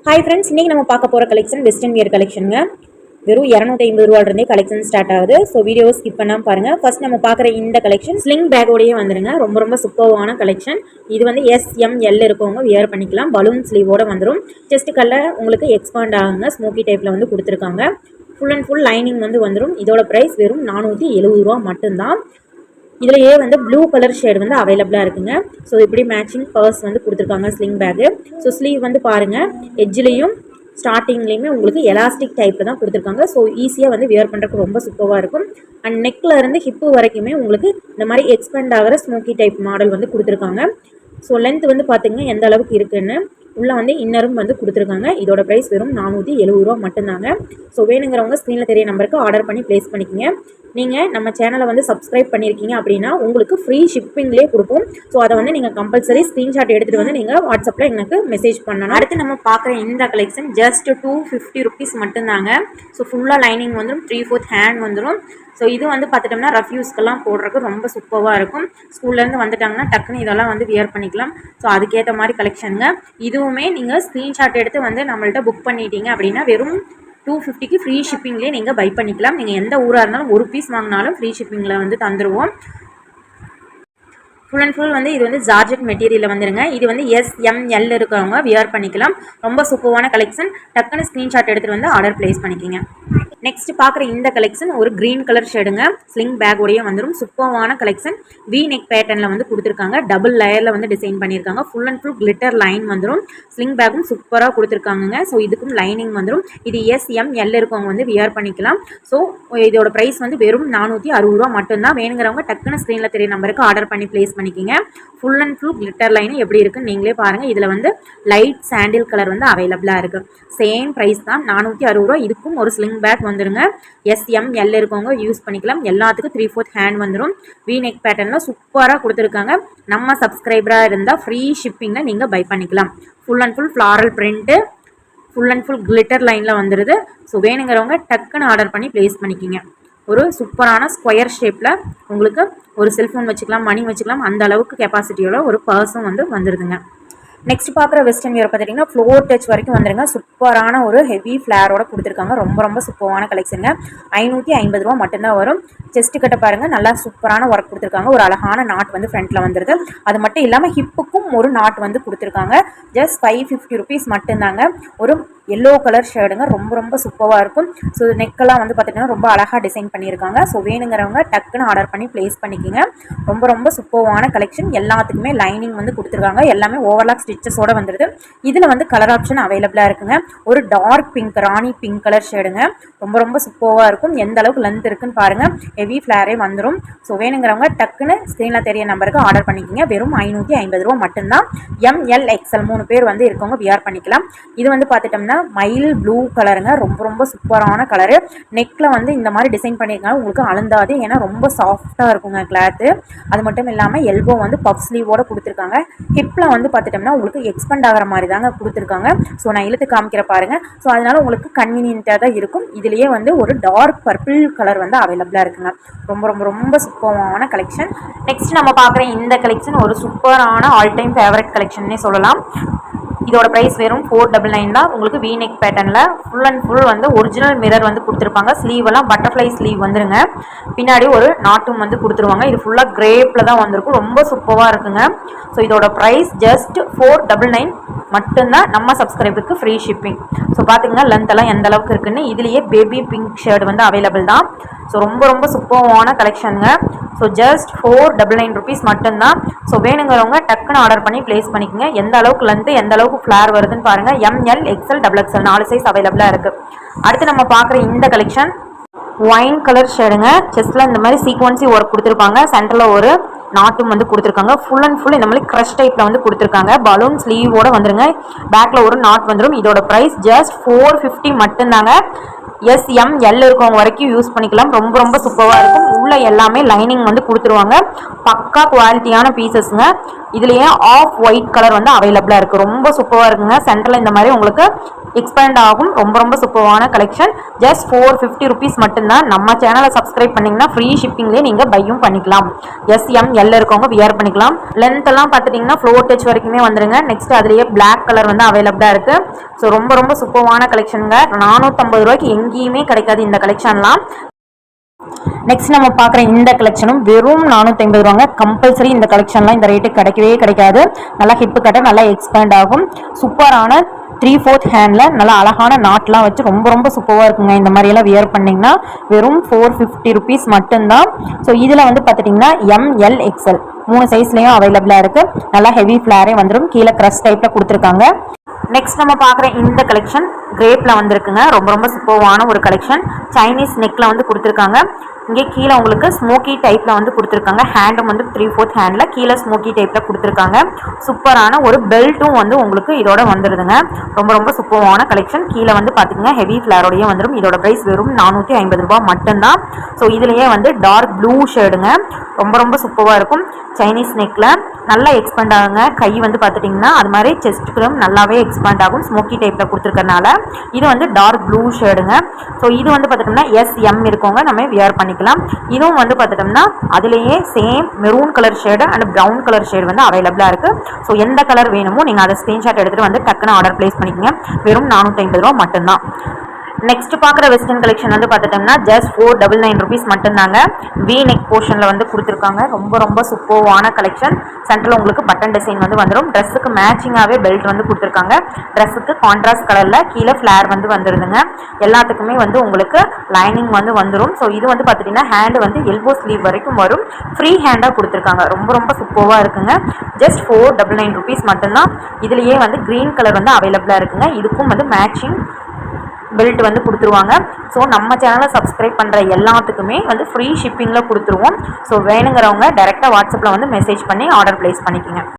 Hi friends, இன்றைக்கி நம்ம பார்க்க போகிற கலெக்ஷன் வெஸ்டர்ன் வியர் கலெக்ஷனுங்க. வெறும் 250 ரூபாயிலிருந்தே கலெக்ஷன் ஸ்டார்ட் ஆகுது. ஸோ வீடியோ ஸ்கிப் பண்ணாமல் பாருங்கள். ஃபர்ஸ்ட் நம்ம பார்க்குற இந்த கலெக்ஷன் ஸ்லிங் பேக்கோடையே வந்துருங்க. ரொம்ப ரொம்ப சூப்பர்வான கலெக்ஷன். இது வந்து SML இருக்கவங்க வியர் பண்ணிக்கலாம். பலூன் ஸ்லீவோட வந்துடும். செஸ்ட் கலர் உங்களுக்கு எக்ஸ்பாண்ட் ஆகுங்க. ஸ்மோக்கி டைப்பில் வந்து கொடுத்துருக்காங்க. ஃபுல் அண்ட் ஃபுல் லைனிங் வந்து வந்துடும். இதோட ப்ரைஸ் வெறும் 470 ரூபா மட்டும்தான். இதுலேயே வந்து ப்ளூ கலர் ஷேட் வந்து அவைலபிளாக இருக்குங்க. ஸோ இப்படி மேட்சிங் பர்ஸ் வந்து கொடுத்துருக்காங்க ஸ்லிங் பேக்கு. ஸோ ஸ்லீவ் வந்து பாருங்கள், எட்ஜ்லேயும் ஸ்டார்டிங்லேயுமே உங்களுக்கு எலாஸ்டிக் டைப்பில் தான் கொடுத்துருக்காங்க. ஸோ ஈஸியாக வந்து வியர் பண்ணுறதுக்கு ரொம்ப சூப்பராக இருக்கும். அண்ட் நெக்கில் இருந்து ஹிப்பு வரைக்குமே உங்களுக்கு இந்த மாதிரி எக்ஸ்பெண்ட் ஆகிற ஸ்மோக்கி டைப் மாடல் வந்து கொடுத்துருக்காங்க. ஸோ லென்த் வந்து பார்த்திங்கன்னா எந்த அளவுக்கு இருக்குன்னு உள்ளே வந்து இன்னரும் வந்து கொடுத்துருக்காங்க. இதோட ப்ரைஸ் வெறும் 470 ரூபா மட்டும்தாங்க. ஸோ வேணுங்கிறவங்க ஸ்க்ரீனில் தெரிய நம்பருக்கு ஆர்டர் பண்ணி ப்ளேஸ் பண்ணிக்கோங்க. நீங்கள் நம்ம சேனலை வந்து சப்ஸ்கிரைப் பண்ணியிருக்கீங்க அப்படின்னா உங்களுக்கு ஃப்ரீ ஷிப்பிங்லேயே கொடுப்போம். ஸோ அதை வந்து நீங்கள் கம்பல்சரி ஸ்க்ரீன்ஷாட் எடுத்துகிட்டு வந்து நீங்கள் வாட்ஸ்அப்பில் எனக்கு மெசேஜ் பண்ணணும். அடுத்து நம்ம பார்க்குற இந்த கலெக்ஷன் ஜஸ்ட் 250 ருபீஸ் மட்டும்தாங்க. ஸோ ஃபுல்லாக லைனிங் வந்துடும், 3/4 ஹேண்ட் வந்துடும். ஸோ இது வந்து பார்த்துட்டோம்னா ரஃப்யூஸ்க்கெல்லாம் போடுறதுக்கு ரொம்ப சூப்பராக இருக்கும். ஸ்கூல்லேருந்து வந்துட்டாங்கன்னா டக்குன்னு இதெல்லாம் வந்து வியர் பண்ணிக்கலாம். ஸோ அதுக்கேற்ற மாதிரி கலெக்ஷனுங்க. இதுவுமே நீங்கள் ஸ்க்ரீன்ஷாட் எடுத்து வந்து நம்மள்ட்ட புக் பண்ணிட்டீங்க அப்படின்னா வெறும் 250க்கு ஃப்ரீ ஷிப்பிங்லேயே நீங்கள் பை பண்ணிக்கலாம். நீங்கள் எந்த ஊராக இருந்தாலும் ஒரு பீஸ் வாங்கினாலும் ஃப்ரீ ஷிப்பிங்கில் வந்து தந்துடுவோம். ஃபுல் அண்ட் ஃபுல் வந்து இது வந்து ஜார்ஜெட் மெட்டீரியலில் வந்துருங்க. இது வந்து SML இருக்கிறவங்க வியர் பண்ணிக்கலாம். ரொம்ப சூப்பரான கலெக்ஷன். டக்குன்னு ஸ்க்ரீன்ஷாட் எடுத்துகிட்டு வந்து ஆர்டர் ப்ளேஸ் பண்ணிக்கிங்க. நெக்ஸ்ட் பார்க்குற இந்த கலெக்ஷன் ஒரு க்ரீன் கலர் ஷேடுங்க. ஸ்லிங் பேக்கோடையே வந்துடும். சூப்பரான கலெக்ஷன். வி நெக் பேட்டர்னில் வந்து கொடுத்துருக்காங்க. டபுள் லேயரில் வந்து டிசைன் பண்ணியிருக்காங்க. Full and full glitter line வந்துடும். ஸ்லிங் பேக்கும் சூப்பராக கொடுத்துருக்காங்க. ஸோ இதுக்கும் லைனிங் வந்துடும். இது SML இருக்கவங்க வந்து வியர் பண்ணிக்கலாம். ஸோ இதோட ப்ரைஸ் வந்து வெறும் 460 ரூபா மட்டும்தான். வேணுங்கிறவங்க டக்குன்னு ஸ்க்ரீனில் தெரிய நம்பருக்கு ஆர்டர் பண்ணி ப்ளேஸ் பண்ணிக்கிங்க. Full and full glitter line எப்படி இருக்குன்னு நீங்களே பாருங்கள். இதில் வந்து லைட் சாண்டில் கலர் வந்து அவைலபிளாக இருக்குது. சேம் ப்ரைஸ் தான், 460 ரூபா. இதுக்கும் ஒரு ஸ்லிங் பேக் வந்துடுங்க. SML இருக்கவங்க யூஸ் பண்ணிக்கலாம். எல்லாத்துக்கும் 3/4 ஹேண்ட் வந்துடும். வி நெக் பேட்டர்னில் சூப்பராக கொடுத்துருக்காங்க. நம்ம சப்ஸ்கிரைபராக இருந்தால் ஃப்ரீ ஷிப்பிங்கில் நீங்கள் பை பண்ணிக்கலாம். Full and full floral print, full and full glitter லைனில் வந்துடுது. ஸோ வேணுங்கிறவங்க டக்குன்னு ஆர்டர் பண்ணி ப்ளேஸ் பண்ணிக்கிங்க. ஒரு சூப்பரான ஸ்கொயர் ஷேப்பில் உங்களுக்கு ஒரு செல்ஃபோன் வச்சுக்கலாம், மணி வச்சுக்கலாம். அந்த அளவுக்கு கெப்பாசிட்டியோட ஒரு பர்ஸும் வந்து வந்துடுதுங்க. நெக்ஸ்ட் பார்க்குற வெஸ்டர்ன் வியர் பார்த்துட்டிங்கன்னா ஃப்ளோர் டச் வரைக்கும் வந்துருங்க. சூப்பரான ஒரு ஹெவி ஃப்ளேரோட கொடுத்துருக்காங்க. ரொம்ப ரொம்ப சூப்பரான கலெக்ஷனுங்க. 550 ரூபா மட்டும்தான் வரும். செஸ்ட்டு கட்ட பாருங்கள், நல்லா சூப்பரான ஒர்க் கொடுத்துருக்காங்க. ஒரு அழகான நாட் வந்து ஃப்ரண்ட்டில் வந்துடுது. அது மட்டும் இல்லாமல் ஹிப்புக்கும் ஒரு நாட் வந்து கொடுத்துருக்காங்க. ஜஸ்ட் 550 ருபீஸ் மட்டும்தாங்க. ஒரு எல்லோ கலர் ஷேடுங்க. ரொம்ப ரொம்ப சூப்பராக இருக்கும். ஸோ நெக்கெல்லாம் வந்து பார்த்திங்கன்னா ரொம்ப அழகாக டிசைன் பண்ணியிருக்காங்க. ஸோ வேணுங்கிறவங்க டக்குன்னு ஆர்டர் பண்ணி ப்ளேஸ் பண்ணிக்கிங்க. ரொம்ப ரொம்ப சூப்பரான கலெக்ஷன். எல்லாத்துக்குமே லைனிங் வந்து கொடுத்துருக்காங்க. எல்லாமே ஓவர்லாக் ஸ்டிச்சஸோட வந்துடுது. இதில் வந்து கலர் ஆப்ஷன் அவைலபிளாக இருக்குங்க. ஒரு டார்க் பிங்க், ராணி பிங்க் கலர் ஷேடுங்க. ரொம்ப ரொம்ப சூப்பராக இருக்கும். எந்த அளவுக்கு லென்த் இருக்குன்னு பாருங்கள். ஹெவி ஃப்ளேரே வந்துடும். ஸோ வேணுங்கிறவங்க டக்குன்னு ஸ்க்ரீனில் தெரிய நம்பருக்கு ஆர்டர் பண்ணிக்கிங்க. வெறும் 550 ரூபா மட்டும்தான். ML XL 3 பேர் வந்து இருக்கவங்க வியர் பண்ணிக்கலாம். இது வந்து பார்த்துட்டோம்னா மயில் ப்ளூ கலருங்க. ரொம்ப ரொம்ப சூப்பரான கலரு. நெக்கில் வந்து இந்த மாதிரி டிசைன் பண்ணியிருக்காங்க. உங்களுக்கு அழுந்தாது, ஏன்னா ரொம்ப சாஃப்டாக இருக்குங்க கிளாத்து. அது மட்டும் இல்லாமல் எல்போ வந்து பஃப் ஸ்லீவோட கொடுத்துருக்காங்க. ஹிப்பில் வந்து பார்த்துட்டோம்னா உங்களுக்கு எக்ஸ்பெண்ட் ஆகிற மாதிரி தாங்க கொடுத்துருக்காங்க. ஸோ நான் இழுத்து காமிக்கிற பாருங்கள். ஸோ அதனால் உங்களுக்கு கன்வீனியன்ட்டாக தான் இருக்கும். இதுலேயே வந்து ஒரு டார்க் பர்பிள் கலர் வந்து அவைலபிளாக இருக்குங்க. ரொம்ப ரொம்ப ரொம்ப சூப்பரான கலெக்ஷன். நெக்ஸ்ட் நம்ம பார்க்குற இந்த கலெக்ஷன் ஒரு சூப்பரான ஆல் டைம் ஃபேவரட் கலெக்ஷன்னே சொல்லலாம். இதோட ப்ரைஸ் வெறும் 499 தான். உங்களுக்கு வி நெக் பேட்டர்னில் ஃபுல் அண்ட் ஃபுல் வந்து ஒரிஜினல் மிரர் வந்து கொடுத்துருப்பாங்க. ஸ்லீவெல்லாம் பட்டர்ஃப்ளை ஸ்லீவ் வந்துருங்க. பின்னாடி ஒரு நாட்டும் வந்து கொடுத்துருவாங்க. இது ஃபுல்லாக கிரேப்பில் தான் வந்திருக்கும். ரொம்ப சூப்பராக இருக்குங்க. ஸோ இதோட ப்ரைஸ் ஜஸ்ட் 499 மட்டும்தான். நம்ம சப்ஸ்கிரைபருக்கு ஃப்ரீ ஷிப்பிங். ஸோ பார்த்திங்கன்னா லென்த்தெல்லாம் எந்த அளவுக்கு இருக்குன்னு. இதுலேயே பேபி பிங்க் ஷர்ட் வந்து அவைலபிள் தான். ஸோ ரொம்ப ரொம்ப சூப்பரான கலெக்ஷனுங்க. ஸோ ஜஸ்ட் 499 ருபீஸ் மட்டும்தான். ஸோ வேணுங்கிறவங்க டக்குன்னு ஆர்டர் பண்ணி ப்ளேஸ் பண்ணிக்கோங்க. எந்த அளவுக்கு லென்த்து எந்த அளவுக்கு ஃப்ளேர் வருதுன்னு பாருங்கள். ML XL XXL 4 சைஸ் அவைலபிளாக இருக்குது. அடுத்து நம்ம பார்க்குற இந்த கலெக்ஷன் ஒயின் கலர் ஷேடுங்க. செஸ்ட்டில் இந்த மாதிரி சீக்வன்சி ஒர்க் கொடுத்துருப்பாங்க. சென்டரில் ஒரு நாட்டும் வந்து கொடுத்துருக்காங்க. ஃபுல் அண்ட் ஃபுல் இந்த மாதிரி க்ரஷ் டைப்பில் வந்து கொடுத்துருக்காங்க. பலூன் ஸ்லீவோட வந்துருங்க. பேக்கில் ஒரு நாட் வந்துடும். இதோட ப்ரைஸ் ஜஸ்ட் 450 மட்டும்தாங்க. SML இருக்கவங்க வரைக்கும் யூஸ் பண்ணிக்கலாம். ரொம்ப ரொம்ப சூப்பராக இருக்கும். உள்ள எல்லாமே லைனிங் வந்து கொடுத்துருவாங்க. பக்கா குவாலிட்டியான பீசஸ்ங்க. இதுலேயே ஆஃப் ஒயிட் கலர் வந்து அவைலபிளாக இருக்குது. ரொம்ப சூப்பராக இருக்குங்க. சென்டரில் இந்த மாதிரி உங்களுக்கு எக்ஸ்பேண்ட் ஆகும். ரொம்ப ரொம்ப சூப்பரான கலெக்ஷன். ஜஸ்ட் 450 ருபீஸ் மட்டும்தான். நம்ம சேனலை சப்ஸ்கிரைப் பண்ணிங்கன்னா ஃப்ரீ ஷிப்பிங்லேயே நீங்கள் பையும் பண்ணிக்கலாம். SML இருக்கவங்க வியர் பண்ணிக்கலாம். லென்த் எல்லாம் பார்த்துட்டிங்கன்னா ஃப்ளோர் டச் வரைக்குமே வந்துருங்க. நெக்ஸ்ட் அதுலேயே பிளாக் கலர் வந்து அவைலபிளாக இருக்குது. ஸோ ரொம்ப ரொம்ப சூப்பரான கலெக்ஷனுங்க. 450 ரூபாய்க்கு எங்கேயுமே கிடைக்காது இந்த கலெக்ஷன்லாம். நெக்ஸ்ட் நம்ம பார்க்குற இந்த கலெக்ஷனும் வெறும் 450 ரூபாங்க. கம்பல்சரி இந்த கலெக்ஷன்லாம் இந்த ரேட்டுக்கு கிடைக்கவே கிடைக்காது. நல்லா ஹிப்பு கட்ட நல்லா எக்ஸ்பேண்ட் ஆகும். சூப்பரான 3/4 ஹேண்டில் நல்லா அழகான நாட்லாம் வச்சு ரொம்ப ரொம்ப சூப்பராக இருக்குங்க. இந்த மாதிரியெல்லாம் வியர் பண்ணிங்கன்னா வெறும் 450 ருபீஸ் மட்டும்தான். ஸோ இதில் வந்து பார்த்துட்டிங்கன்னா ML XL 3 சைஸ்லேயும் அவைலபிளாக இருக்குது. நல்லா ஹெவி ஃப்ளாரே வந்துடும். கீழே க்ரஷ் டைப்பில் கொடுத்துருக்காங்க. நெக்ஸ்ட் நம்ம பார்க்குற இந்த கலெக்ஷன் கிரேப்பில் வந்துருக்குங்க. ரொம்ப ரொம்ப சூப்பரான ஒரு கலெக்ஷன். சைனீஸ் நெக்கில் வந்து கொடுத்துருக்காங்க. இங்கே கீழே உங்களுக்கு ஸ்மோக்கி டைப்பில் வந்து கொடுத்துருக்காங்க. ஹேண்டும் வந்து 3/4 ஹேண்டில் கீழே ஸ்மோக்கி டைப்பில் கொடுத்துருக்காங்க. சூப்பரான ஒரு பெல்ட்டும் வந்து உங்களுக்கு இதோட வந்துடுதுங்க. ரொம்ப ரொம்ப சூப்பரான கலெக்ஷன். கீழே வந்து பார்த்திங்கன்னா ஹெவி ஃப்ளாரோடையே வந்துடும். இதோட ப்ரைஸ் வெறும் 450 ரூபா மட்டும்தான். ஸோ இதுலேயே வந்து டார்க் ப்ளூ ஷேடுங்க. ரொம்ப ரொம்ப சூப்பராக இருக்கும். சைனீஸ் நெக்கில் நல்லா எக்ஸ்பேண்ட் ஆகுங்க. கை வந்து பார்த்துட்டிங்கன்னா அது மாதிரி செஸ்ட்டுக்கும் நல்லாவே எக்ஸ்பேண்ட் ஆகும். ஸ்மோக்கி டைப்பில் கொடுத்துருக்கறனால இது வந்து டார்க் ப்ளூ ஷேடுங்க. ஸோ இது வந்து பார்த்துட்டோம்னா SM இருக்கவங்க நம்ம வியர் பண்ணிக்கலாம். இதுவும் வந்து பார்த்துட்டோம்னா அதுலேயே same maroon colour shade and brown colour shade வந்து அவைலபிளாக இருக்குது. ஸோ எந்த கலர் வேணுமோ நீங்கள் அதை ஸ்க்ரீன்ஷாட் எடுத்துகிட்டு வந்து டக்குன்னு ஆர்டர் ப்ளேஸ் பண்ணிக்கங்க. வெறும் 450 ரூபா மட்டும்தான். நெக்ஸ்ட் பார்க்குற வெஸ்டர்ன் கலெக்ஷன் வந்து பார்த்துட்டோம்னா ஜஸ்ட் 499 ருபீஸ் மட்டும்தாங்க. வி நெக் போர்ஷனில் வந்து கொடுத்துருக்காங்க. ரொம்ப ரொம்ப சூப்பரான கலெக்ஷன். சென்டரில் உங்களுக்கு பட்டன் டிசைன் வந்து வந்துடும். ட்ரெஸ்ஸுக்கு மேட்சிங்காகவே பெல்ட் வந்து கொடுத்துருக்காங்க. ட்ரெஸ்ஸுக்கு கான்ட்ராஸ்ட் கலரில் கீழே ஃப்ளேர் வந்து வந்துடுதுங்க. எல்லாத்துக்குமே வந்து உங்களுக்கு லைனிங் வந்து வந்துடும். ஸோ இது வந்து பார்த்துட்டிங்கன்னா ஹேண்டு வந்து எல்போ ஸ்லீவ் வரைக்கும் வரும். ஃப்ரீ ஹேண்டாக கொடுத்துருக்காங்க. ரொம்ப ரொம்ப சூப்பராக இருக்குங்க. ஜஸ்ட் 499 ருபீஸ் மட்டும்தான். இதுலேயே வந்து க்ரீன் கலர் வந்து அவைலபிளாக இருக்குங்க. இதுக்கும் வந்து மேட்சிங் பெல்ட் வந்து கொடுத்துருவாங்க. ஸோ நம்ம சேனலை சப்ஸ்கிரைப் பண்ணுற எல்லாத்துக்குமே வந்து ஃப்ரீ ஷிப்பிங்கில் கொடுத்துருவோம். ஸோ வேணுங்கிறவங்க டைரெக்டாக வாட்ஸ்அப்பில் வந்து மெசேஜ் பண்ணி ஆர்டர் ப்ளேஸ் பண்ணிக்கோங்க.